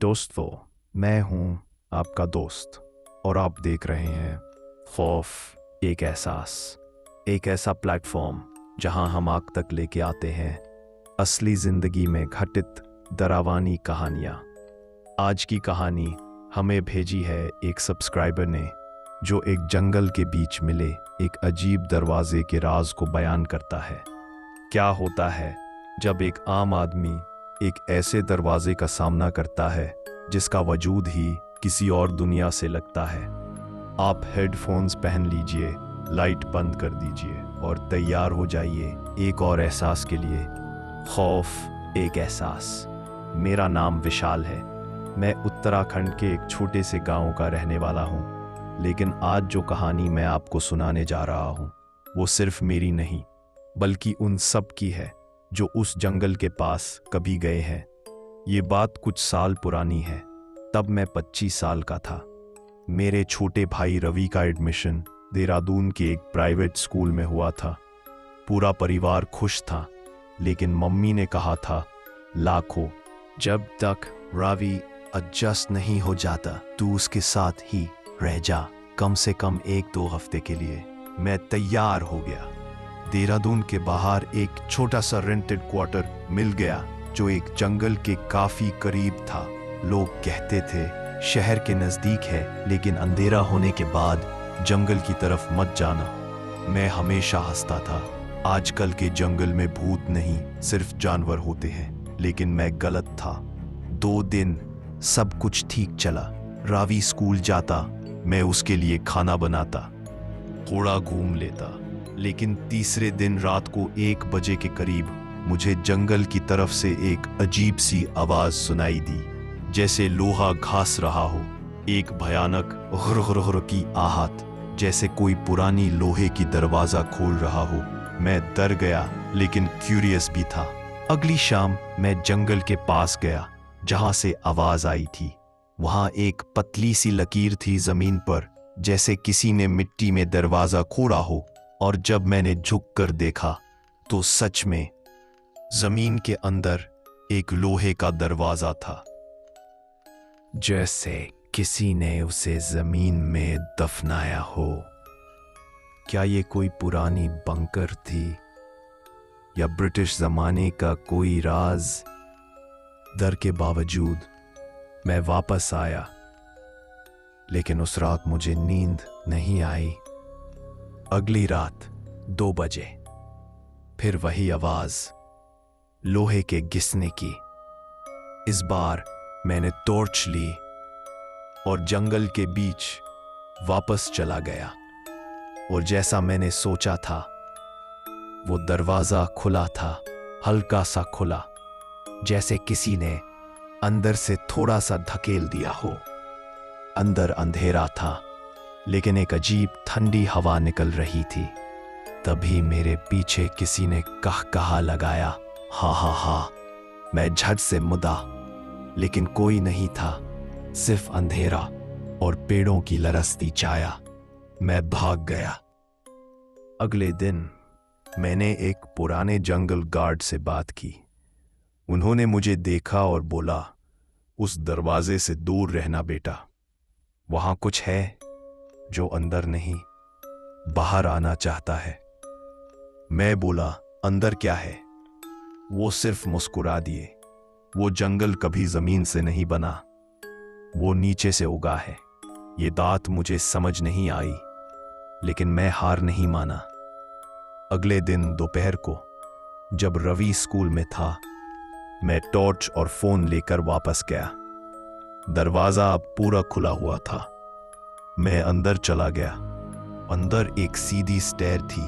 दोस्तों, मैं हूं आपका दोस्त और आप देख रहे हैं खौफ एक एहसास, एक ऐसा प्लेटफॉर्म जहां हम आग तक लेके आते हैं असली जिंदगी में घटित डरावनी कहानियां। आज की कहानी हमें भेजी है एक सब्सक्राइबर ने, जो एक जंगल के बीच मिले एक अजीब दरवाजे के राज को बयान करता है। क्या होता है जब एक आम आदमी एक ऐसे दरवाजे का सामना करता है जिसका वजूद ही किसी और दुनिया से लगता है। आप हेडफोन्स पहन लीजिए, लाइट बंद कर दीजिए और तैयार हो जाइए एक और एहसास के लिए। खौफ एक एहसास। मेरा नाम विशाल है। मैं उत्तराखंड के एक छोटे से गांव का रहने वाला हूं। लेकिन आज जो कहानी मैं आपको सुनाने जा रहा हूं वो सिर्फ मेरी नहीं, बल्कि उन सब की है जो उस जंगल के पास कभी गए हैं। ये बात कुछ साल पुरानी है। तब मैं 25 साल का था। मेरे छोटे भाई रवि का एडमिशन देहरादून के एक प्राइवेट स्कूल में हुआ था। पूरा परिवार खुश था, लेकिन मम्मी ने कहा था, लाखों जब तक रवि एडजस्ट नहीं हो जाता तू उसके साथ ही रह जा, कम से कम 1-2 हफ्ते के लिए। मैं तैयार हो गया। देहरादून के बाहर एक छोटा सा रेंटेड क्वार्टर मिल गया जो एक जंगल के काफी करीब था। लोग कहते थे शहर के नजदीक है, लेकिन अंधेरा होने के बाद जंगल की तरफ मत जाना। मैं हमेशा हंसता था, आजकल के जंगल में भूत नहीं सिर्फ जानवर होते हैं। लेकिन मैं गलत था। 2 दिन सब कुछ ठीक चला। रावी स्कूल जाता, मैं उसके लिए खाना बनाता, थोड़ा घूम लेता। लेकिन तीसरे दिन रात को 1 बजे के करीब मुझे जंगल की तरफ से एक अजीब सी आवाज सुनाई दी, जैसे लोहा घास रहा हो। एक भयानक हुर की आहट, जैसे कोई पुरानी लोहे की दरवाजा खोल रहा हो। मैं डर गया, लेकिन क्यूरियस भी था। अगली शाम मैं जंगल के पास गया जहां से आवाज आई थी। वहां एक पतली सी लकीर थी जमीन पर, जैसे किसी ने मिट्टी में दरवाजा खोदा हो। और जब मैंने झुककर देखा तो सच में जमीन के अंदर एक लोहे का दरवाजा था, जैसे किसी ने उसे जमीन में दफनाया हो। क्या ये कोई पुरानी बंकर थी या ब्रिटिश जमाने का कोई राज? डर के बावजूद मैं वापस आया, लेकिन उस रात मुझे नींद नहीं आई। अगली रात 2 बजे फिर वही आवाज, लोहे के घिसने की। इस बार मैंने टॉर्च ली और जंगल के बीच वापस चला गया। और जैसा मैंने सोचा था, वो दरवाजा खुला था, हल्का सा खुला, जैसे किसी ने अंदर से थोड़ा सा धकेल दिया हो। अंदर अंधेरा था, लेकिन एक अजीब ठंडी हवा निकल रही थी। तभी मेरे पीछे किसी ने कहा लगाया, हा हा हा। मैं झट से मुड़ा, लेकिन कोई नहीं था, सिर्फ अंधेरा और पेड़ों की लरसती छाया। मैं भाग गया। अगले दिन मैंने एक पुराने जंगल गार्ड से बात की। उन्होंने मुझे देखा और बोला, उस दरवाजे से दूर रहना बेटा, वहां कुछ है जो अंदर नहीं, बाहर आना चाहता है। मैं बोला, अंदर क्या है? वो सिर्फ मुस्कुरा दिए। वो जंगल कभी जमीन से नहीं बना, वो नीचे से उगा है। ये बात मुझे समझ नहीं आई, लेकिन मैं हार नहीं माना। अगले दिन दोपहर को जब रवि स्कूल में था, मैं टॉर्च और फोन लेकर वापस गया। दरवाजा अब पूरा खुला हुआ था। मैं अंदर चला गया। अंदर एक सीधी स्टेयर थी,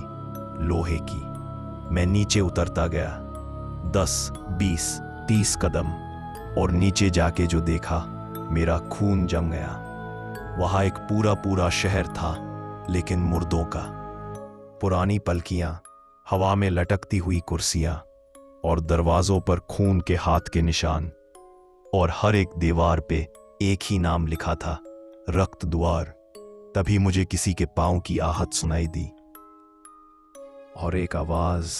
लोहे की। मैं नीचे उतरता गया, 10, 20, 30 कदम, और नीचे जाके जो देखा, मेरा खून जम गया। वहां एक पूरा शहर था, लेकिन मुर्दों का। पुरानी पलकियां, हवा में लटकती हुई कुर्सियां और दरवाजों पर खून के हाथ के निशान। और हर एक दीवार पे एक ही नाम लिखा था, रक्त द्वार। तभी मुझे किसी के पांव की आहट सुनाई दी और एक आवाज,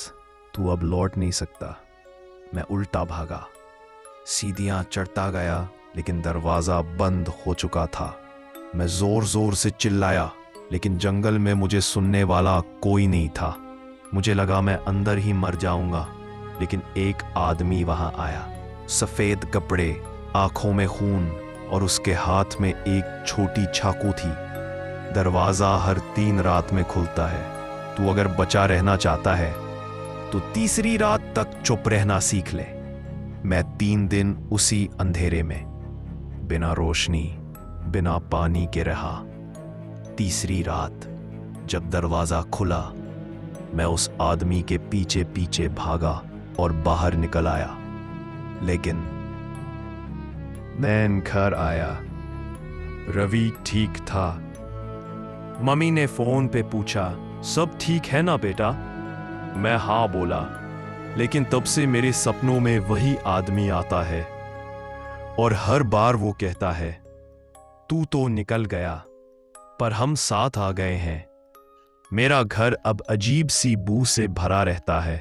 तू अब लौट नहीं सकता। मैं उल्टा भागा, सीढ़ियां चढ़ता गया लेकिन दरवाजा बंद हो चुका था। मैं जोर जोर से चिल्लाया, लेकिन जंगल में मुझे सुनने वाला कोई नहीं था। मुझे लगा मैं अंदर ही मर जाऊंगा, लेकिन एक आदमी वहां आया। सफेद कपड़े, आंखों में खून और उसके हाथ में एक छोटी चाकू थी। दरवाजा हर 3 रात में खुलता है। तू अगर बचा रहना चाहता है तो तीसरी रात तक चुप रहना सीख ले। मैं 3 दिन उसी अंधेरे में, बिना रोशनी, बिना पानी के रहा। तीसरी रात जब दरवाजा खुला, मैं उस आदमी के पीछे पीछे भागा और बाहर निकल आया। लेकिन मैं घर आया। रवि ठीक था। मम्मी ने फोन पे पूछा, सब ठीक है ना बेटा? मैं हाँ बोला। लेकिन तब से मेरे सपनों में वही आदमी आता है और हर बार वो कहता है, तू तो निकल गया पर हम साथ आ गए हैं। मेरा घर अब अजीब सी बू से भरा रहता है।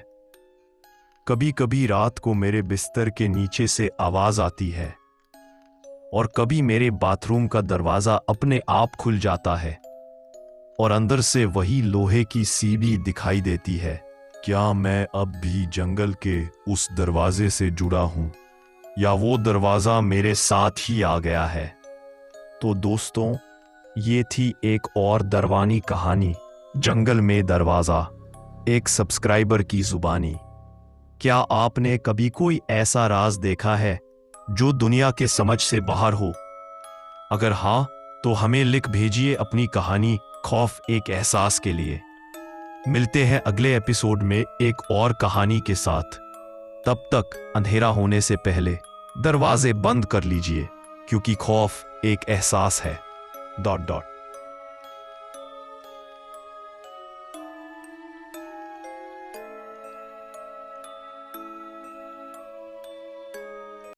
कभी कभी रात को मेरे बिस्तर के नीचे से आवाज आती है और कभी मेरे बाथरूम का दरवाजा अपने आप खुल जाता है और अंदर से वही लोहे की सीढ़ी दिखाई देती है। क्या मैं अब भी जंगल के उस दरवाजे से जुड़ा हूं, या वो दरवाजा मेरे साथ ही आ गया है? तो दोस्तों, ये थी एक और दरवानी कहानी, जंगल में दरवाजा, एक सब्सक्राइबर की जुबानी। क्या आपने कभी कोई ऐसा राज देखा है जो दुनिया के समझ से बाहर हो? अगर हाँ, तो हमें लिख भेजिए अपनी कहानी खौफ एक एहसास के लिए। मिलते हैं अगले एपिसोड में एक और कहानी के साथ। तब तक अंधेरा होने से पहले दरवाजे बंद कर लीजिए, क्योंकि खौफ एक एहसास है। ...